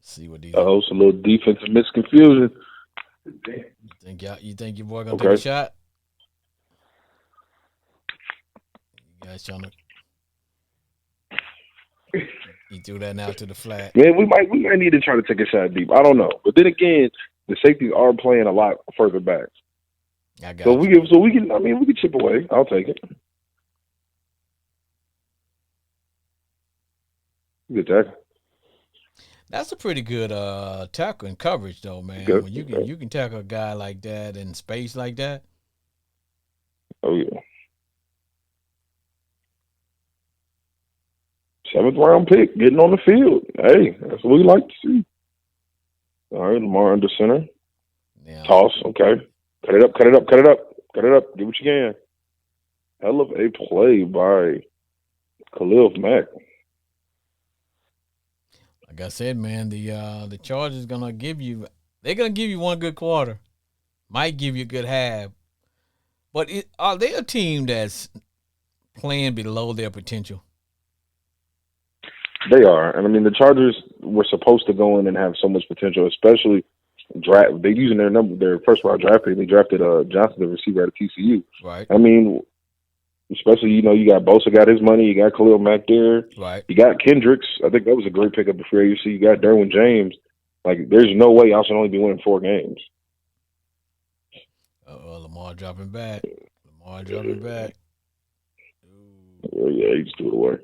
See what these. It's a little defensive misconfusion. You think your boy gonna take a shot? You guys trying to? He threw that now to the flat. Man, we might need to try to take a shot deep. I don't know, but then again, the safeties are playing a lot further back. I got so we can. I mean, we can chip away. I'll take it. Good tackle. That's a pretty good tackle and coverage, though, man. Good. When you can tackle a guy like that in space like that. Oh yeah. 7th round pick getting on the field. Hey, that's what we like to see. All right, Lamar under center. Yeah. Toss, okay. Cut it up, cut it up, cut it up, cut it up. Do what you can. Hell of a play by Khalil Mack. Like I said, man, the Chargers they're gonna give you one good quarter, might give you a good half, but are they a team that's playing below their potential? They are, and I mean the Chargers were supposed to go in and have so much potential, especially draft. They're using their first round draft pick. They drafted Johnson, the receiver out of TCU. Right. I mean, especially you got Bosa got his money. You got Khalil Mack there. Right. You got Kendricks. I think that was a great pickup for AUC. You got Derwin James. Like, there's no way y'all should only be winning 4 games. Lamar dropping back. Yeah, he just threw it away.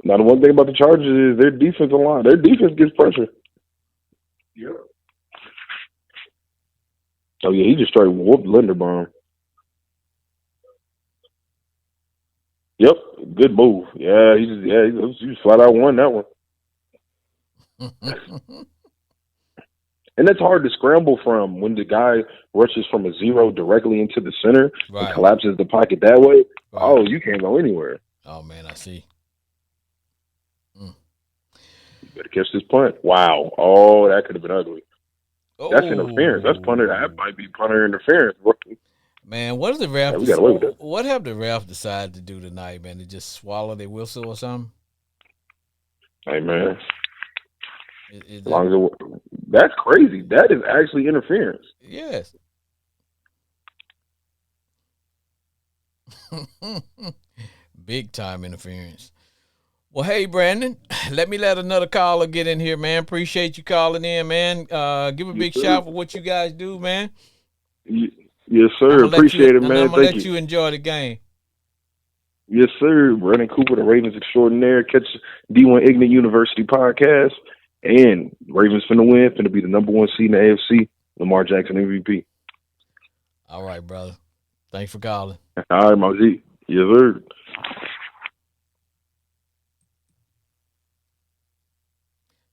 Now, the one thing about the Chargers is their defensive line. Their defense gets pressure. Yep. Oh, yeah, he just straight whooped Linderbaum. Yep, good move. Yeah, he just flat out won that one. And that's hard to scramble from when the guy rushes from a 0 directly into the center Right. and collapses the pocket that way. Right. Oh, you can't go anywhere. Oh man, I see. You better catch this punt. Wow. Oh, that could have been ugly. That's interference. That's punter. That might be punter interference. Man, what is the ref? Yeah, we got away with that. What have the ref decided to do tonight, man? To just swallow their whistle or something? Hey, man. Is As long as that's crazy. That is actually interference. Yes. Big time interference. Well, hey, Brandon, let another caller get in here, man. Appreciate you calling in, man. Give a big shout for what you guys do, man. Yes, sir. Appreciate it, man. I'm going to let Thank you enjoy the game. Yes, sir. Brandon Cooper, the Ravens extraordinaire. Catch D1 Ignite University podcast. And Ravens finna win. Finna be the number 1 seed in the AFC. Lamar Jackson MVP. All right, brother. Thanks for calling. All right, my G. Yes, sir.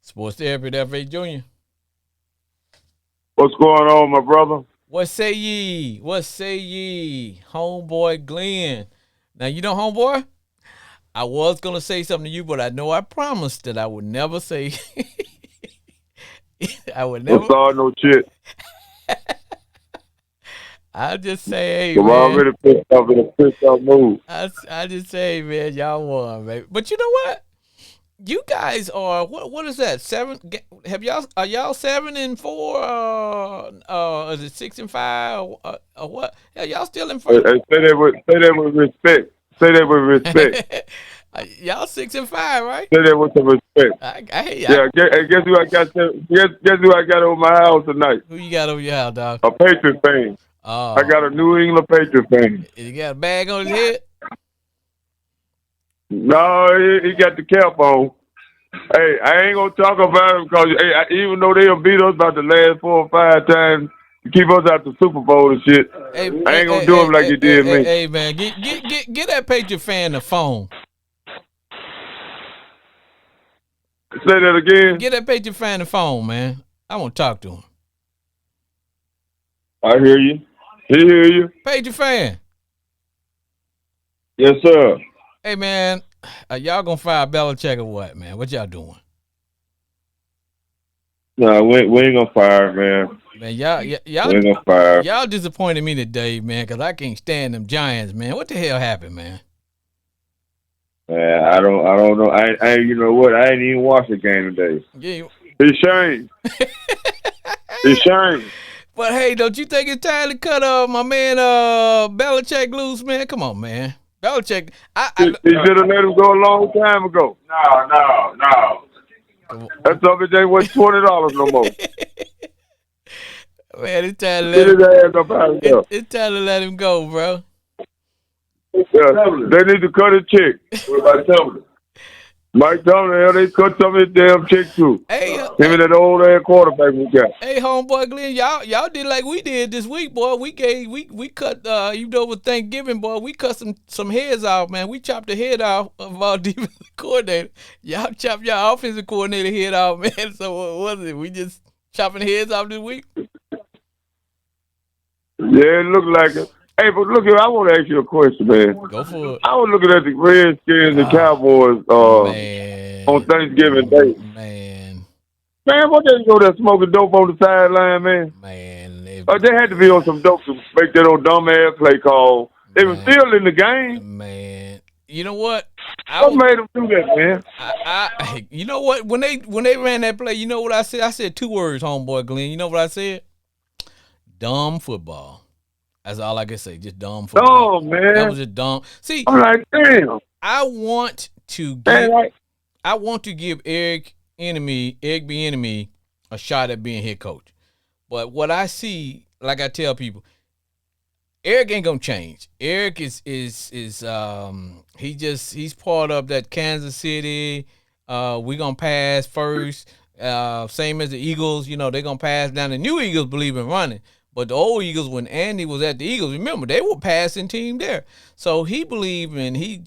Sports Therapy, F.A. Jr. What's going on, my brother? What say ye? What say ye? Homeboy Glenn. Now, you know, homeboy, I was going to say something to you, but I know I promised that I would never say. I would never. Don't start no shit. I'll just say, hey, I'm man. already pissed off in a pissed off mood. I just say, hey, man, y'all won, baby. But you know what? You guys are what is that? 7? Are y'all 7-4? Is it 6-5? Or what? Yeah, y'all still in first. Hey, say that with respect. Say that with respect. Y'all 6-5, right? Say that with some respect. I hear you. Yeah, guess who I got? Guess who I got over my house tonight? Who you got over your house, dog? A Patriot fan. Oh, I got a New England Patriot fan. You got a bag on his head? No, he got the cap on. Hey, I ain't gonna talk about him because even though they'll beat us about the last 4 or 5 times to keep us out the Super Bowl and shit, I ain't gonna do him like you did me. Hey, man, get that Patriot fan the phone. Say that again. Get that Patriot fan the phone, man. I want to talk to him. I hear you. He hear you. Patriot fan. Yes, sir. Hey, man, y'all gonna fire Belichick or what, man? What y'all doing? No, we ain't gonna fire, man. Man, y'all We ain't gonna fire. y'all disappointed me today, man, because I can't stand them Giants, man. What the hell happened, man? Man, I don't know. I you know what? I ain't even watched the game today. Yeah. It's shame. It's shame. But hey, don't you think it's time to cut my man Belichick loose, man? Come on, man. Belichick, He should have let him go a long time ago. No. That something ain't worth $20 no more. Man, it's time to Get let his ass up out of there. it's time to let him go, bro. Yeah, they need to cut his check. What about Tumbler? Mike Tomlin, they cut some of his damn check too. Hey, Him and that old ass quarterback we got. hey, homeboy Glenn, y'all did like we did this week, boy. We cut even though it was Thanksgiving, boy, we cut some heads off, man. We chopped the head off of our defensive coordinator. Y'all chopped y'all offensive coordinator head off, man. So what was it? We just chopping heads off this week? Yeah, it looked like it. Hey, but look, I want to ask you a question, man. Go for it. I was looking at the Redskins and Cowboys Man. on Thanksgiving Day. Man, what they go there smoking dope on the sideline, man? Man. They had to be on some dope to make that old dumb ass play call. They were still in the game. Man. You know what? What made them do that, man? I you know what? When they ran that play, you know what I said? I said 2 words, homeboy Glenn. You know what I said? Dumb football. That's all I can say. Just dumb football. Oh, man. That was just dumb. See, I'm like, damn. I want to give Eric Bieniemy a shot at being head coach. But what I see, like I tell people, Eric ain't gonna change. Eric is he's part of that Kansas City. We gonna pass first. Same as the Eagles, you know, they're gonna pass down. The new Eagles believe in running. But the old Eagles, when Andy was at the Eagles, remember, they were passing team there. So he believed in, he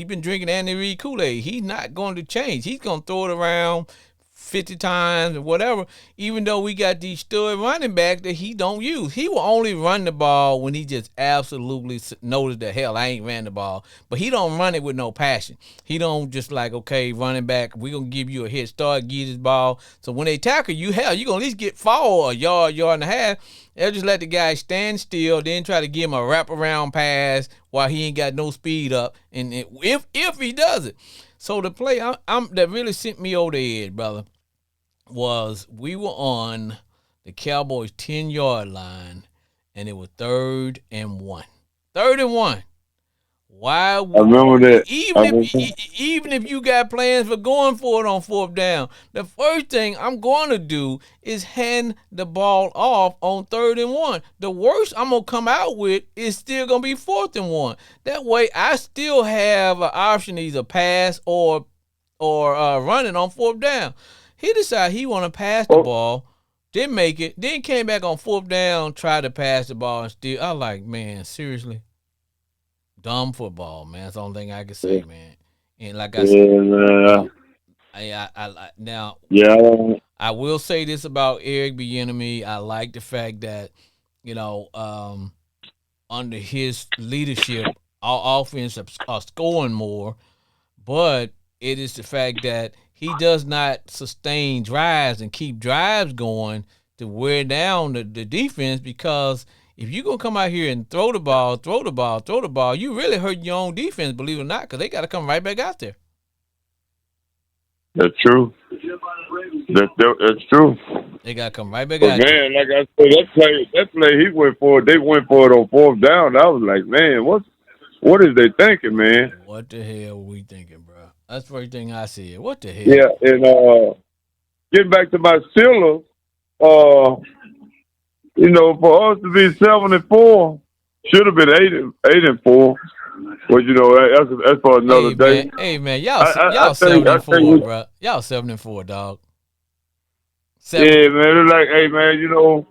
been drinking Andy Reid Kool-Aid. He's not going to change. He's going to throw it around 50 times or whatever, even though we got these stud running backs that he don't use. He will only run the ball when he just absolutely noticed that, hell, I ain't ran the ball. But he don't run it with no passion. He don't just like, okay, running back, we're going to give you a head start, give this ball. So when they tackle you, hell, you're going to at least get fall a yard and a half. They'll just let the guy stand still, then try to give him a wraparound pass while he ain't got no speed up, and if he does it. So the play that really sent me over the edge, brother, was we were on the Cowboys 10-yard line, and it was 3rd and 1. 3rd and 1. Why would, I remember that. Even if you got plans for going for it on 4th down, the first thing I'm going to do is hand the ball off on 3rd and 1. The worst I'm going to come out with is still going to be 4th and 1. That way I still have an option, either pass or running on 4th down. He decided he want to pass the ball, didn't make it, then came back on 4th down, tried to pass the ball, and still. I like, man, seriously? Dumb football, man. That's the only thing I can say, man. And like I said, I will say this about Eric Bieniemy. I like the fact that, you know, under his leadership, our offense are scoring more, but it is the fact that he does not sustain drives and keep drives going to wear down the defense, because if you're going to come out here and throw the ball, you really hurt your own defense, believe it or not, because they got to come right back out there. That's true. That's true. They got to come right back out there. Man, like I said, that play he went for it, they went for it on 4th down. I was like, man, what is they thinking, man? What the hell were we thinking, bro? That's the first thing I said. What the hell? Yeah, and getting back to my Steelers, you know, for us to be 7-4, should have been 8-4. But you know, that's for another day. Hey man, y'all 7-4, bro. Y'all 7-4, dog. Yeah, man. It's like, hey man, you know,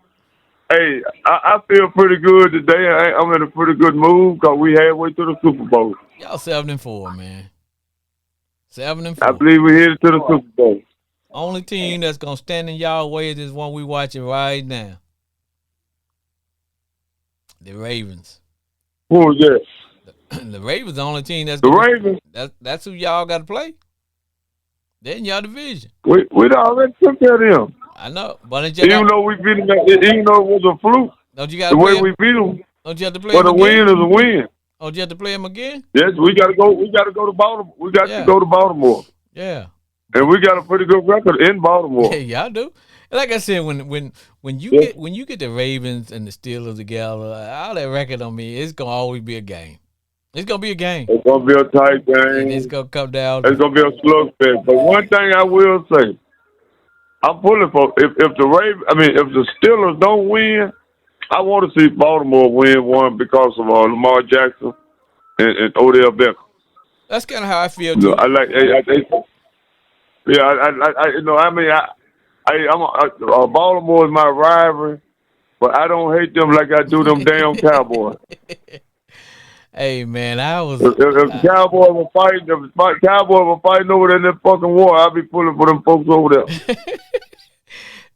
hey, I feel pretty good today. I'm in a pretty good mood because we halfway to the Super Bowl. Y'all 7-4, man. 7-4. I believe we headed to the Super Bowl. Only team that's gonna stand in y'all way is this one we watching right now. The Ravens. Who is that? The Ravens the only team that's the Ravens. That's who y'all got to play. They're in y'all division. We already took care of them. I know, but even though we beat them, even though it was a fluke, don't you got the way we beat them? Don't you have to play? But a win is a win. Oh, you have to play them again? Yes, we got to go. We got to go to Baltimore. We got to go to Baltimore. Yeah. And we got a pretty good record in Baltimore. Yeah, y'all do. Like I said, when you get the Ravens and the Steelers together, all that record on me, it's gonna always be a game. It's gonna be a game. It's gonna be a tight game. And it's gonna come down. It's gonna be a slugfest. But one thing I will say, I'm pulling for if the Steelers don't win, I want to see Baltimore win one because of Lamar Jackson and Odell Beckham. That's kind of how I feel too. I like Yeah, Baltimore is my rivalry, but I don't hate them like I do them damn Cowboys. Hey man, I was If the Cowboys were fighting, if the Cowboys were fighting over there in that fucking war, I'd be pulling for them folks over there.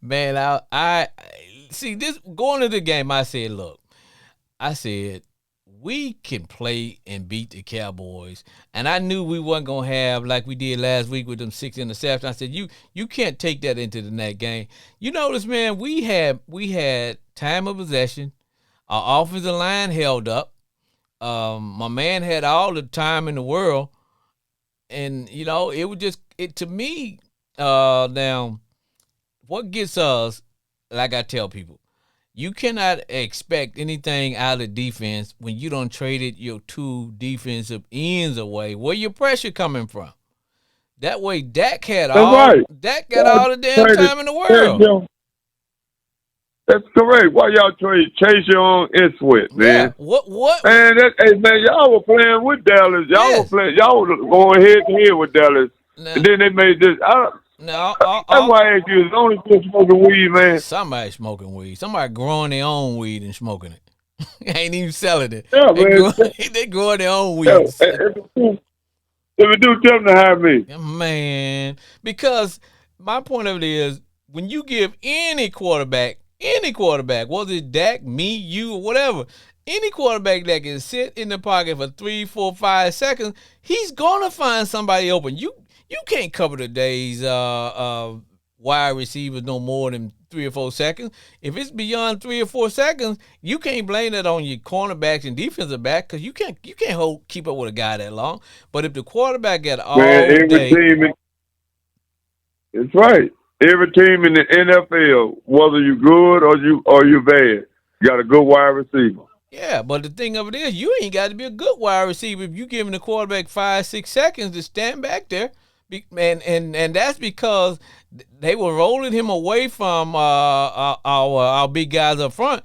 man, I see this going into the game. I said, look, I said we can play and beat the Cowboys, and I knew we wasn't gonna have like we did last week with them 6 interceptions. I said you can't take that into the next game. You notice, man, we had time of possession. Our offensive line held up. My man had all the time in the world, and it was just to me. Now, what gets us, like I tell people, you cannot expect anything out of defense when you don't traded your 2 defensive ends away. Where your pressure coming from? That way, Dak got all the damn time in the world. That's correct. Why y'all trade Chase Young and Sweat, man? Yeah. What? Man, man, y'all were playing with Dallas. Y'all were going head to head with Dallas. Now, and then they made this. That's why I asked you. It's only still smoking weed, man. Somebody smoking weed. Somebody growing their own weed and smoking it. Ain't even selling it. Yeah, man. They growing their own weed. Yeah, if it do, tell them to have me. Man, because my point of it is, when you give any quarterback, whether it's Dak, me, you, or whatever, any quarterback that can sit in the pocket for 3, 4, 5 seconds, he's gonna find somebody open. You can't cover today's wide receivers no more than 3 or 4 seconds. If it's beyond 3 or 4 seconds, you can't blame that on your cornerbacks and defensive back because you can't keep up with a guy that long. But if the quarterback got all day, it's right. Every team in the NFL, whether you good or you bad, you got a good wide receiver. Yeah, but the thing of it is, you ain't got to be a good wide receiver if you giving the quarterback 5, 6 seconds to stand back there. And that's because they were rolling him away from our big guys up front,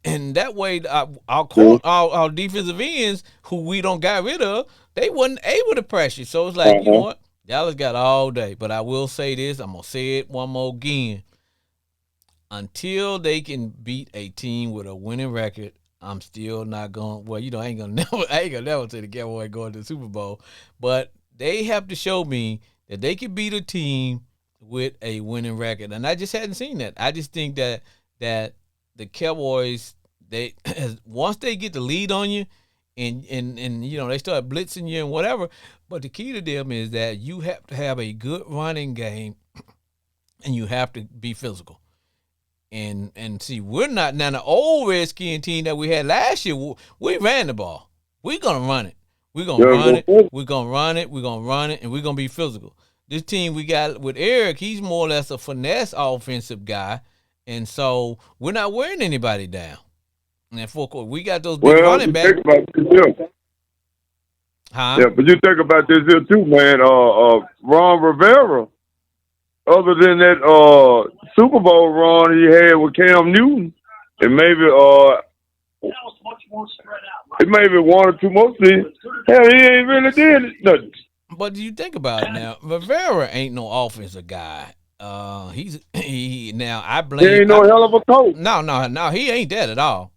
and that way our defensive ends, who we don't got rid of, they wasn't able to pressure. So it's like, you know what? Dallas got all day, but I will say this. I'm going to say it one more again. Until they can beat a team with a winning record, I'm still not going. Well, I ain't gonna never say the Cowboys going to the Super Bowl, but they have to show me that they can beat a team with a winning record, and I just hadn't seen that. I just think that the Cowboys, once they get the lead on you, and they start blitzing you and whatever. But the key to them is that you have to have a good running game, and you have to be physical. And see, we're not now the old Redskin team that we had last year. We ran the ball. We're gonna run it. We're gonna run it. We're gonna run it. We're gonna run it, and we're gonna be physical. This team we got with Eric, he's more or less a finesse offensive guy, and so we're not wearing anybody down. And at full court, we got those big running backs. Yeah, but you think about this here too, man. Ron Rivera, other than that Super Bowl run he had with Cam Newton, and maybe it may be 1 or 2 more seasons. Hell, he ain't really did nothing. But do you think about it now? Rivera ain't no offensive guy. Now I blame. He ain't no hell of a coach. No, he ain't that at all.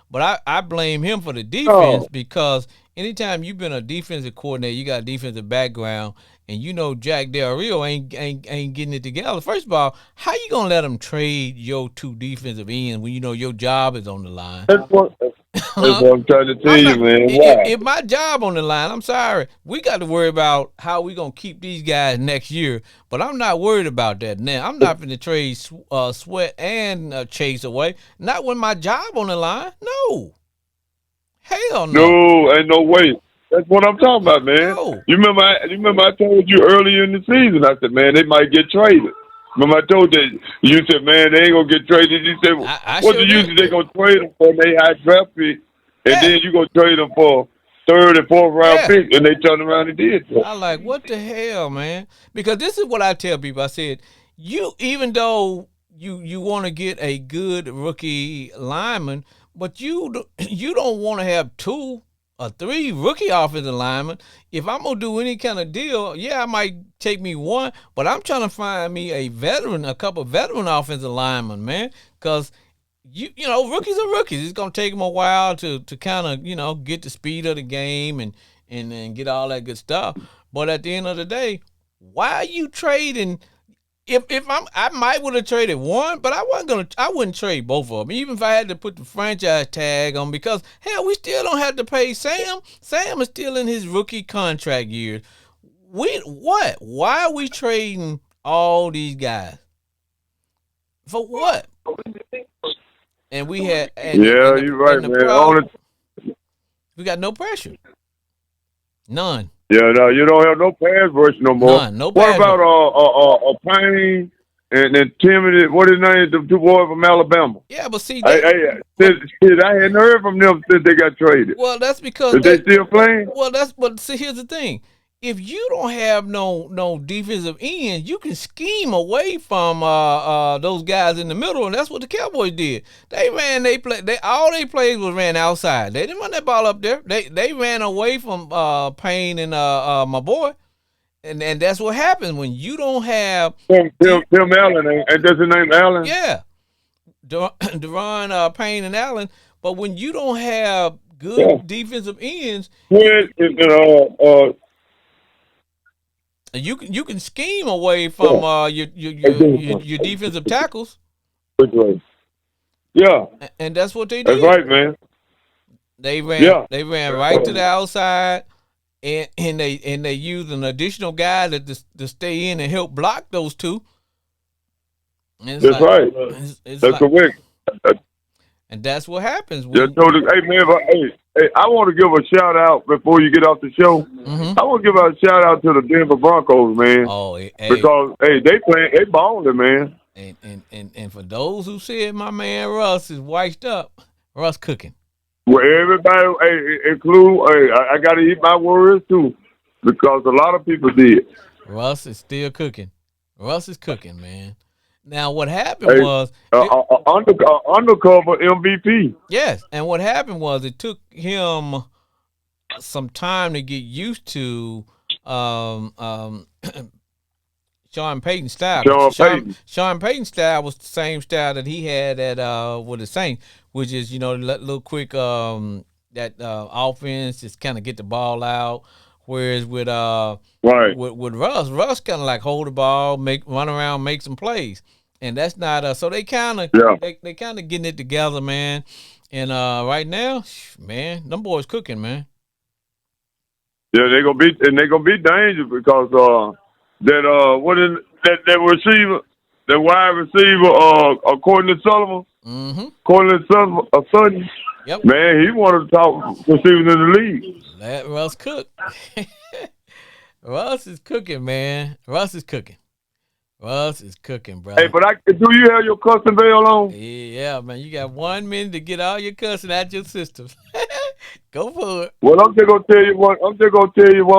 But I blame him for the defense because anytime you've been a defensive coordinator, you got a defensive background, and Jack Del Rio ain't getting it together. First of all, how you gonna let him trade your 2 defensive ends when your job is on the line? That's what I'm trying to tell you, man. If my job on the line, I'm sorry, we got to worry about how we gonna keep these guys next year. But I'm not worried about that now. I'm not going to trade Sweat and Chase away. Not when my job on the line. No. Hell no. No, ain't no way. That's what I'm talking about, man. No. You remember I told you earlier in the season, I said, man, they might get traded. Remember I told you said, man, they ain't going to get traded. You said, what do you think they going to trade them for? They high draft pick, and then you going to trade them for 3rd and 4th round pick, and they turned around and did so. I like, what the hell, man? Because this is what I tell people. I said, even though you want to get a good rookie lineman, but you don't want to have 2 3 rookie offensive linemen. If I'm gonna do any kind of deal, yeah, I might take me one, but I'm trying to find me a couple veteran offensive linemen, man, because you know rookies are rookies. It's gonna take them a while to kind of get the speed of the game and get all that good stuff. But at the end of the day, why are you trading? If I might would have traded one, but I wouldn't trade both of them, even if I had to put the franchise tag on, because hell, we still don't have to pay Sam. Sam is still in his rookie contract year. Why are we trading all these guys? For what? And we had you're right, man. We got no pressure. None. Yeah, no, you don't have no pass rush no more. None, no what pass about Payne and then Timothy? What his name? The 2 boys from Alabama. Yeah, but see, I hadn't heard from them since they got traded. Well, that's because they still playing. Well, but see, here's the thing: if you don't have no defensive end, you can scheme away from those guys in the middle, and that's what the Cowboys did. All they plays was ran outside. They didn't run that ball up there. They ran away from Payne and my boy, and that's what happens when you don't have Tim Allen. Ain't that his name, Allen? Yeah, Deron Payne and Allen. But when you don't have good defensive ends, you can scheme away from your defensive tackles. Yeah, and that's what they did. That's right, man. They ran right to the outside, and they used an additional guy to stay in and help block those two. That's right. That's correct. And that's what happens. Hey man, I want to give a shout out before you get off the show. Mm-hmm. I want to give a shout out to the Denver Broncos, man. Because they balling, man. And for those who said my man Russ is washed up, Russ cooking. Well, everybody, include, I got to eat my words too, because a lot of people did. Russ is still cooking. Russ is cooking, man. Now, what happened was undercover MVP. Yes, and what happened was it took him some time to get used to Sean Payton's style. Sean Payton's style was the same style that he had at with the Saints, which is little quick that offense, just kind of get the ball out. Whereas with Russ kind of like hold the ball, run around, make some plays, and that's not so they kind of they kind of getting it together, man. And right now, man, them boys cooking, man. Yeah, they're gonna be dangerous because that receiver, the wide receiver, according to Sullivan, Sutton. Yep. Man, he one of the top receivers in the league. Let Russ cook. Russ is cooking, man. Russ is cooking, bro. Hey, but do you have your cussing bell on? Yeah, man. You got 1 minute to get all your cussing out your system. Go for it. Well, I'm just gonna tell you one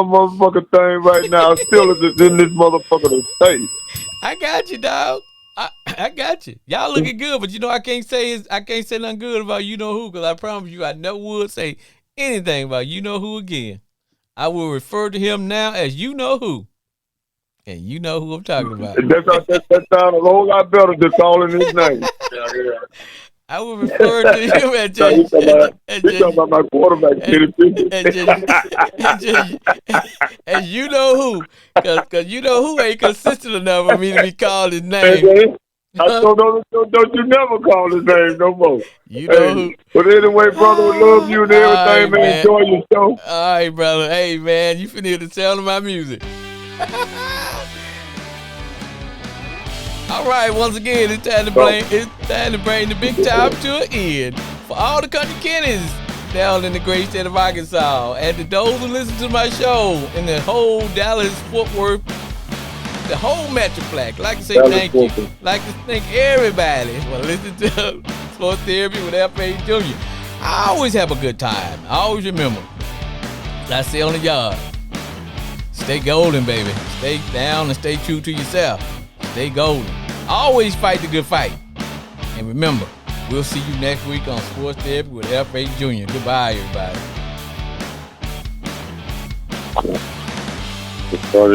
motherfucking thing right now. Still in this motherfucker to say. I got you, dog. I got you. Y'all looking good, but I can't say nothing good about who, because I promise you I never would say anything about who again. I will refer to him now as who. And you know who I'm talking about. That sounds a whole lot better than calling his name. I will refer to him as just talking about my quarterback. And who. Because who ain't consistent enough for me to be called his name. Don't you never call his name no more. You know who. But anyway, brother, we love you and everything, man. Enjoy your show. All right, brother. Hey, man, you finna hear the sound of my music. All right, once again, it's time to bring the big time to an end. For all the country Kennys down in the great state of Arkansas, and to those who listen to my show in the whole Dallas-Fort Worth, the whole Metroplex, like to say thank you. Like to thank everybody for listening to Sports Therapy with F.A. Jr. I always have a good time. I always remember. I say on the yard, stay golden, baby. Stay down and stay true to yourself. Stay golden. Always fight the good fight. And remember, we'll see you next week on Sports Therapy with F.A. Jr. Goodbye, everybody. So,